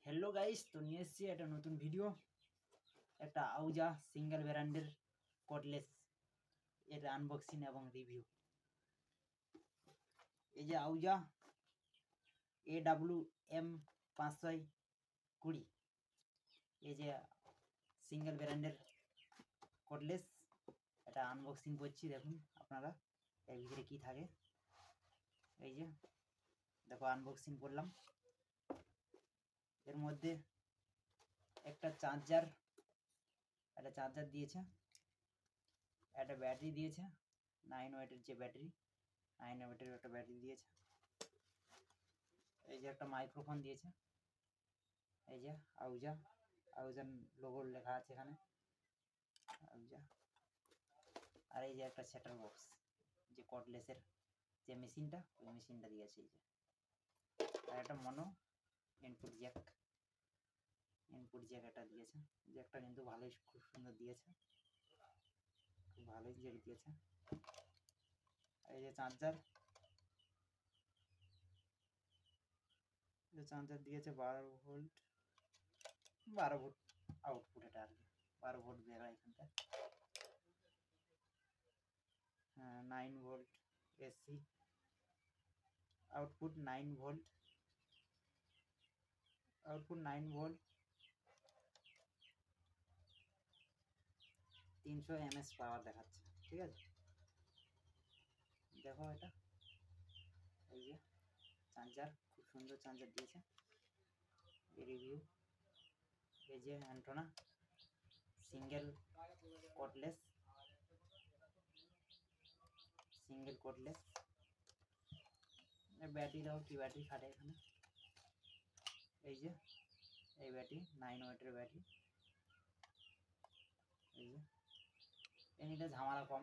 Hello guys, तो নিয়ে এসেছি একটা নতুন ভিডিও। একটা আউজা সিঙ্গেল ব্র্যান্ডের কর্ডলেস এর আনবক্সিং এবং রিভিউ। এই যে আউজা AWM 520, এই যে সিঙ্গেল ব্র্যান্ডের কর্ডলেস, এটা আনবক্সিং করছি। দেখুন আপনারা এর ভিতরে কি থাকে। এই যে দেখো, আনবক্সিং করলাম। এর মধ্যে একটা চার্জার দিয়েছে, একটা ব্যাটারি দিয়েছে, 9 ওয়াটের যে ব্যাটারি, 9 ওয়াটের একটা ব্যাটারি দিয়েছে। এই যে একটা মাইক্রোফোন দিয়েছে। এই যে আউজার লোগো লেখা আছে এখানে, আউজা। আর এই যে একটা সেটার বক্স, যে কর্ডলেসের যে মেশিনটা, ওই মেশিনটা দিয়েছে। এই যে আর একটা মনো ইনপুট জ্যাক একটা দিয়েছে। জ্যাকটা কিন্তু ভালোই, খুব সুন্দর দিয়েছে, খুব ভালোই জ্যাক দিয়েছে। এই যে চার্জার দিয়েছে 12 ভোল্ট আউটপুট। এটা আর কি 12 ভোল্ট বেরোয় এখানটা। 9 volt AC output, 9 volt 300 mAh পাওয়ার দেখাচ্ছে। ঠিক আছে, দেখো এটা। এই যে চার্জার, খুব সুন্দর চার্জার দিয়েছে। রিভিউ, এই যে অ্যান্টেনা সিঙ্গেল কর্ডলেস ব্যাটারি দাও, কি ব্যাটারি খাটে এখানে। এই যে এই ব্যাটারি 9 ওয়াটের ব্যাটারি। এই যে এমনিতে ঝামেলা কম,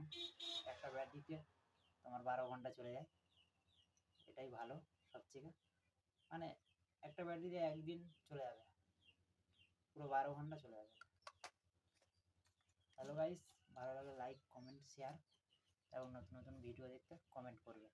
একটা ব্যাটারিতে তোমার 12 ঘন্টা চলে যায়। এটাই ভালো সবথেকে, মানে একটা ব্যাটারিতে একদিন চলে যাবে, পুরো 12 ঘন্টা চলে যাবে। হ্যালো গাইস, ভালো লাগলে লাইক, কমেন্ট, শেয়ার এবং নতুন নতুন ভিডিও দেখতে কমেন্ট করবে।